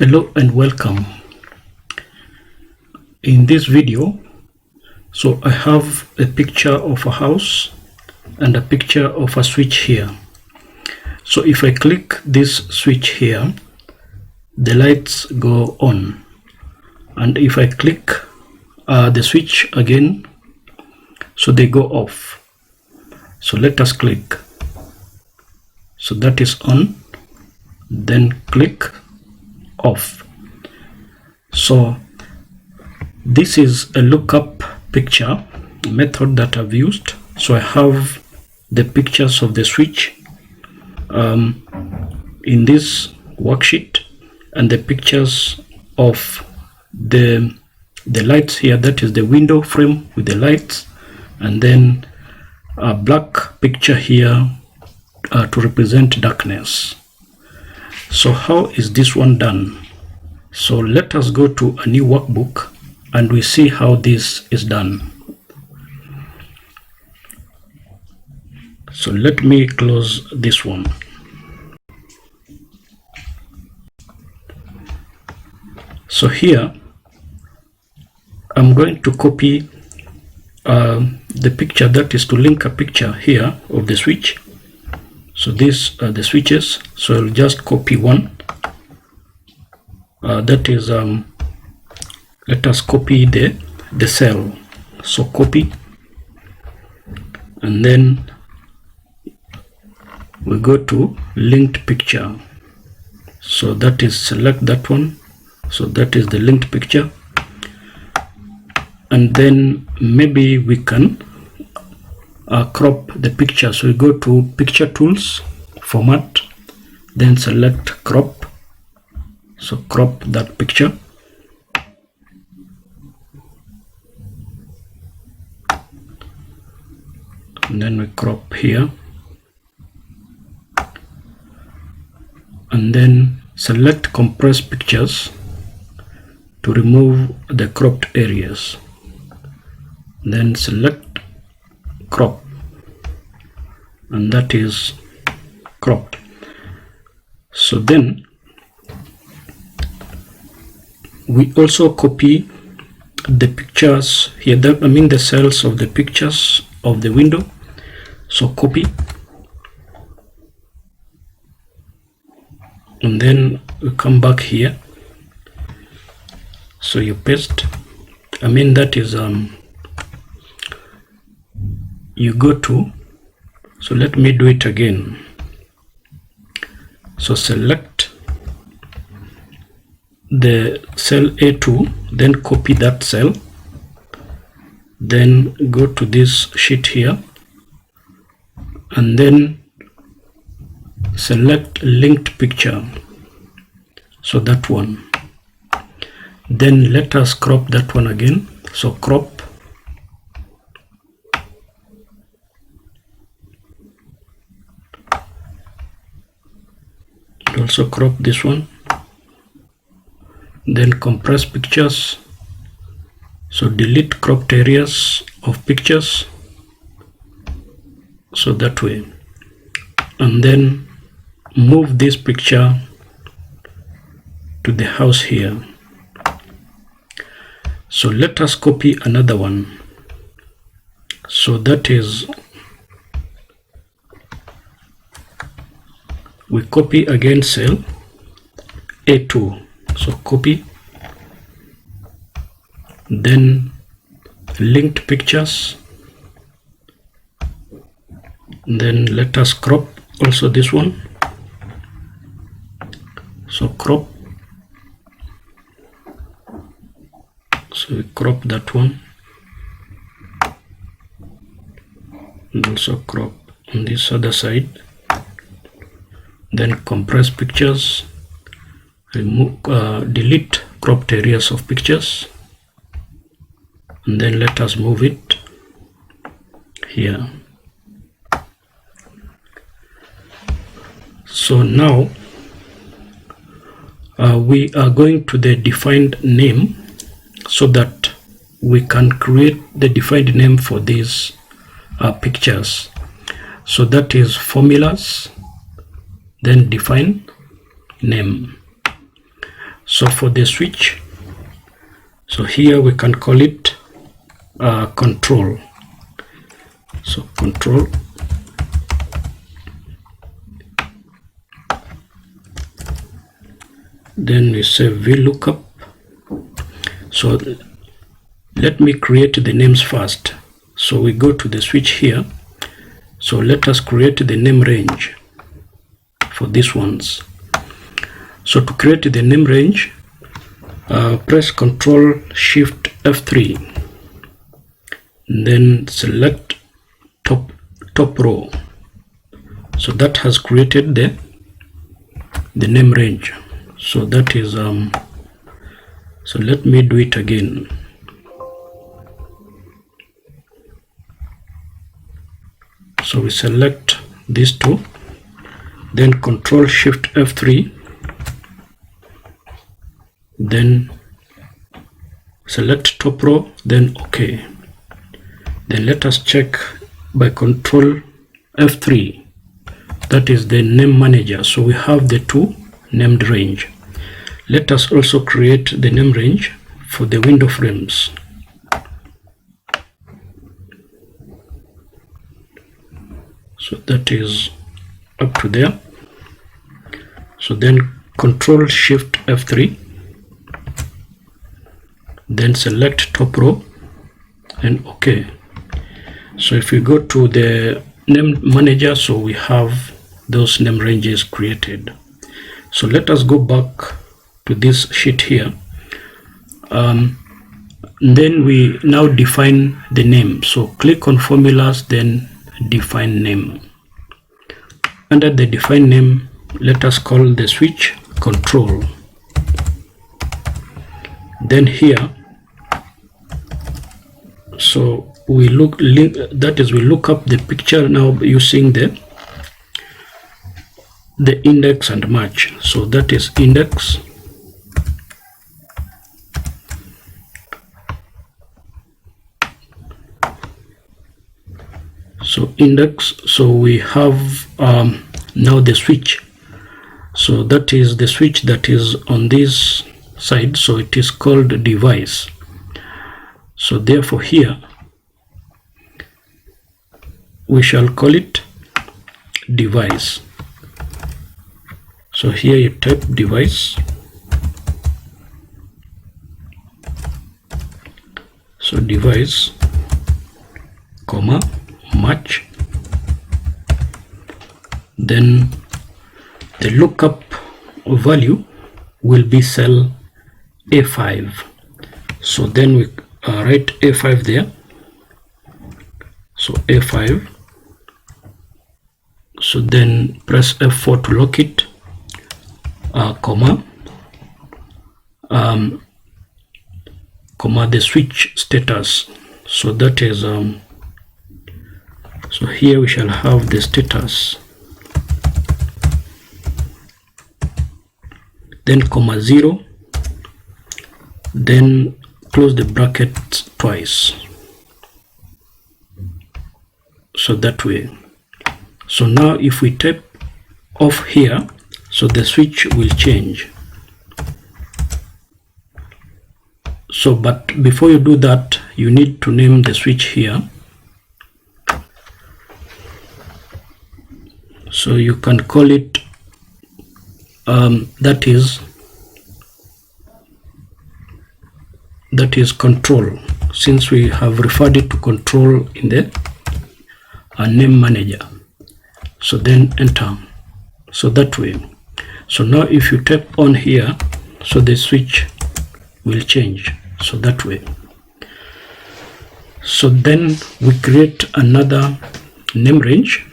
Hello and welcome. In this video, I have a picture of a house and a picture of a switch here. So if I click this switch here, the lights go on, and if I click the switch again, so they go off. So let us click. So that is on, then click off. So this is a lookup picture method that I've used. So I have the pictures of the switch in this worksheet, and the pictures of the lights here, that is the window frame with the lights, and then a black picture here to represent darkness. So how is this one done? So let us go to a new workbook and we see how this is done. So let me close this one. So here I'm going to copy the picture, that is to link a picture here of the switch. So these are the switches, so I'll just copy one. That is let us copy the cell. So copy, and then we go to linked picture. So that is, select that one. So that is the linked picture, and then maybe we can crop the picture. So we go to picture tools, format, then select crop. So crop that picture, and then we crop here, and then select compress pictures to remove the cropped areas, then select crop, and that is cropped. So then we also copy the pictures here, the cells of the pictures of the window. So copy, and then we come back here. So you paste, that is you go to, so let me do it again. So select the cell A2, then copy that cell, then go to this sheet here, and then select linked picture, so that one. Then let us crop that one again. So crop, and also crop this one, then compress pictures. So delete cropped areas of pictures, so that way, and then move this picture to the house here. So let us copy another one. So that is, we copy again cell A2. So copy, then linked pictures, then let us crop also this one. So crop, so we crop that one, and also crop on this other side, then compress pictures, remove delete cropped areas of pictures, and then let us move it here. So now we are going to the defined name, so that we can create the defined name for these pictures. So that is formulas, then define name. So for the switch, so here we can call it control. So control, then we say VLOOKUP. So let me create the names first. So we go to the switch here. So let us create the name range for these ones. So to create the name range, press Ctrl Shift F3, then select top row. So that has created the name range. So that is so let me do it again. So we select these two, then Ctrl Shift F3, then select top row, then OK. Then let us check by Ctrl F3, that is the name manager. So we have the two named range. Let us also create the name range for the window frames. So that is up to there. So then Ctrl Shift F3, then select top row and OK. So if we go to the name manager, so we have those name ranges created. So let us go back to this sheet here. Then we now define the name. So click on formulas, then define name. Under the define name, let us call the switch control. Then here, so we look up the picture now using the index and match. So that is index, so index. So we have now the switch. So that is the switch that is on this side, so it is called device. So therefore here we shall call it device. So here you type device. So device, comma, match. Then the lookup value will be cell A5. So then we write A5 there. So A5. So then press F4 to lock it, comma, comma the switch status. So that is so here we shall have the status, then comma 0, then close the bracket twice. So that way. So now if we tap off here, so the switch will change. So but before you do that, you need to name the switch here. So you can call it that is control, since we have referred it to control in the name manager. So then enter. So that way. So now if you tap on here, so the switch will change. So that way. So then we create another name range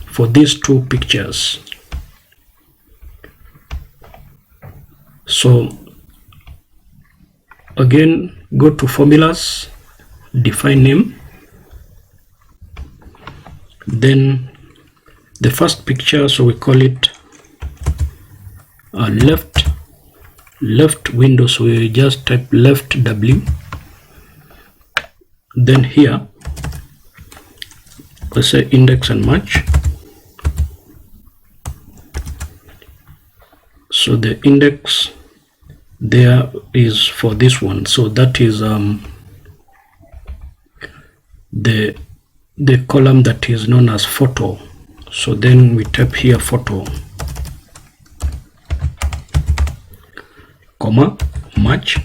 for these two pictures. So again, go to formulas, define name, then the first picture, so we call it left window, so we just type left W. Then here we say index and match, So the index there is for this one, so that is the column that is known as photo. So then we type here photo, comma, match.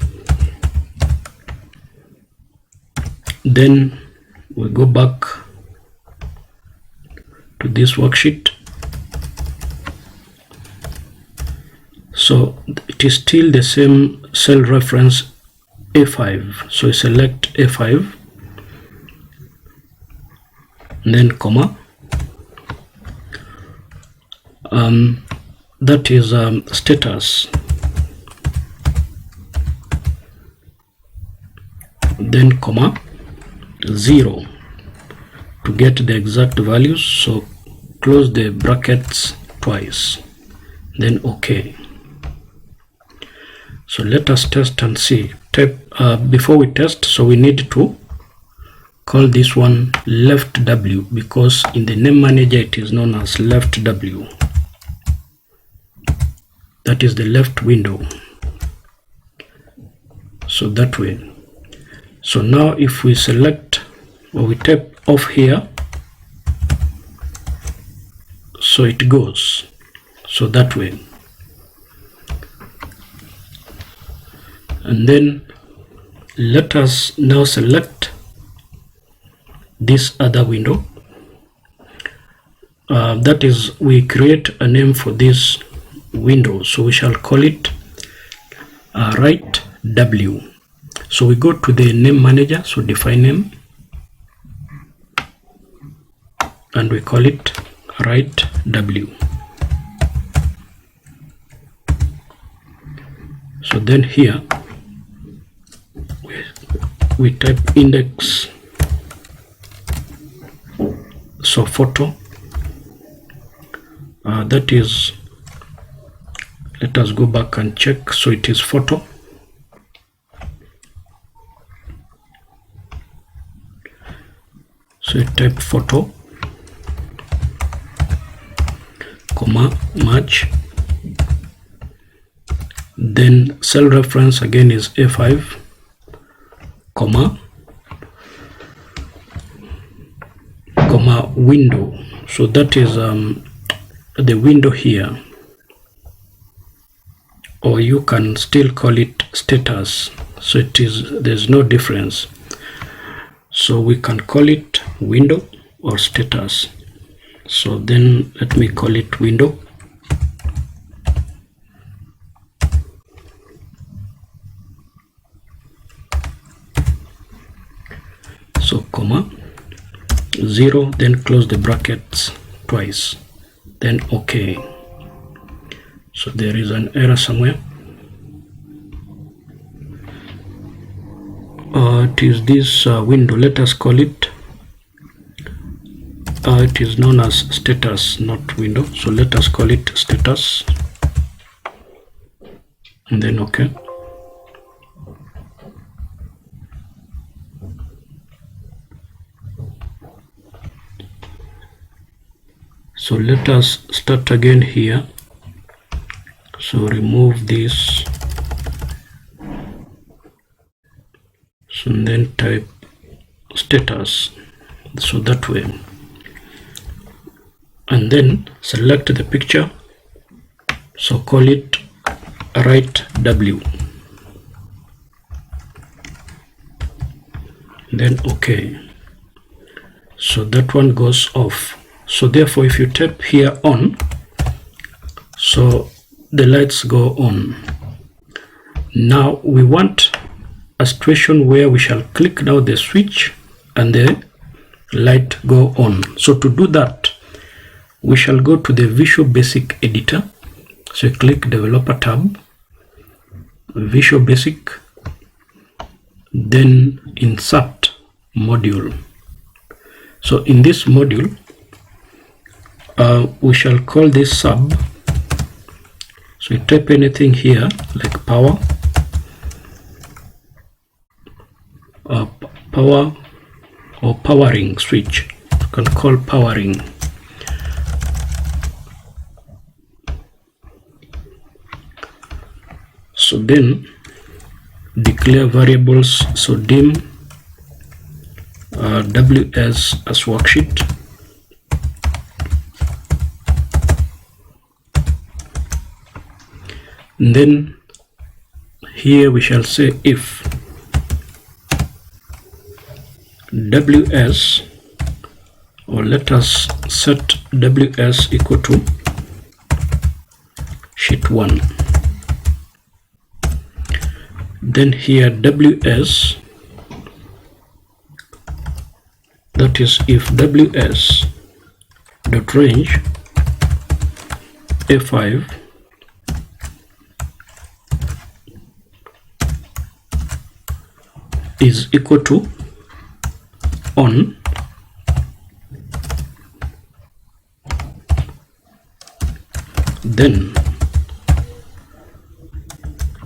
Then we go back to this worksheet. So it is still the same cell reference A5. So select A5, then comma. That is status. Then comma 0 to get the exact values. So close the brackets twice, then OK. So let us test and see. Before we test, so we need to call this one left W, because in the name manager it is known as left W. That is the left window. So that way. So now if we select or we tap off here, so it goes. So that way. And then let us now select this other window. That is, we create a name for this window, so we shall call it right W. So we go to the name manager, so define name, and we call it right W. So then here we type index, so photo, that is, let us go back and check. So it is photo, so you type photo, comma, match, then cell reference again is A5, comma, window. So that is the window here, or you can still call it status. So it is, there's no difference. So we can call it window or status. So then let me call it window. So comma 0, then close the brackets twice, then OK. So there is an error somewhere. It is this window, let us call it, it is known as status, not window, so let us call it status, and then OK. So let us start again here. So remove this, so then type status, so that way, and then select the picture, so call it right W, then OK. So that one goes off. So therefore if you tap here on, so the lights go on. Now we want a situation where we shall click now the switch and the light go on. So to do that, we shall go to the Visual Basic editor. So click Developer tab, Visual Basic, then Insert Module. So in this module, we shall call this sub. So you type anything here like power, power or powering switch. You can call powering. So then declare variables, so dim ws as worksheet, and then here we shall say if ws, or let us set ws equal to sheet 1. Then here ws, that is if ws dot range a5 is equal to on, then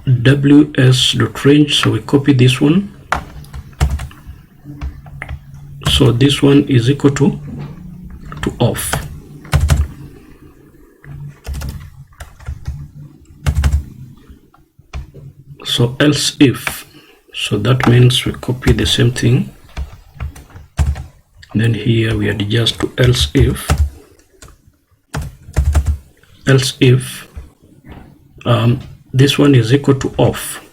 ws dot range, so we copy this one, so this one is equal to off. So else if, so that means we copy the same thing, then here we adjust to else if this one is equal to off,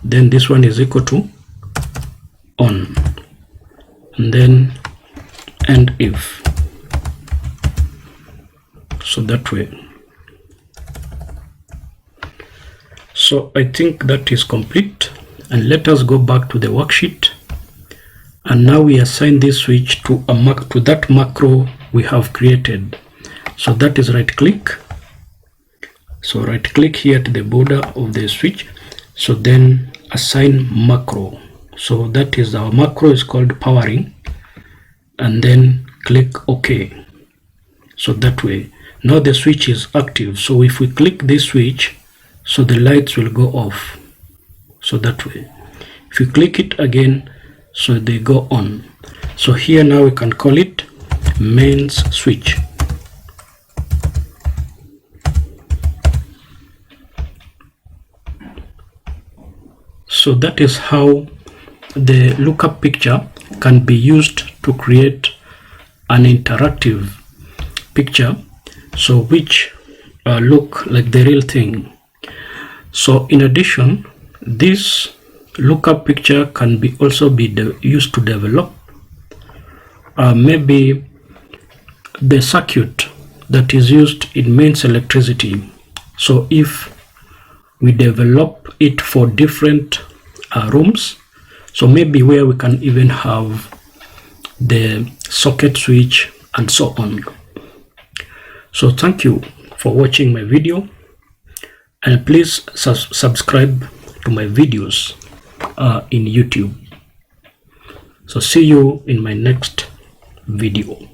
then this one is equal to on, and then and if, so that way. So I think that is complete, and let us go back to the worksheet, and now we assign this switch to that macro we have created. So that is right click, so right click here to the border of the switch, so then assign macro, so that is our macro is called powering, and then click OK. So that way now the switch is active, so if we click this switch, so the lights will go off, so that way. If you click it again, so they go on. So here now we can call it mains switch. So that is how the lookup picture can be used to create an interactive picture, so which look like the real thing. So in addition, this lookup picture can be also be used to develop maybe the circuit that is used in mains electricity. So if we develop it for different rooms, so maybe where we can even have the socket switch and so on. So thank you for watching my video, and please subscribe to my videos in YouTube. So see you in my next video.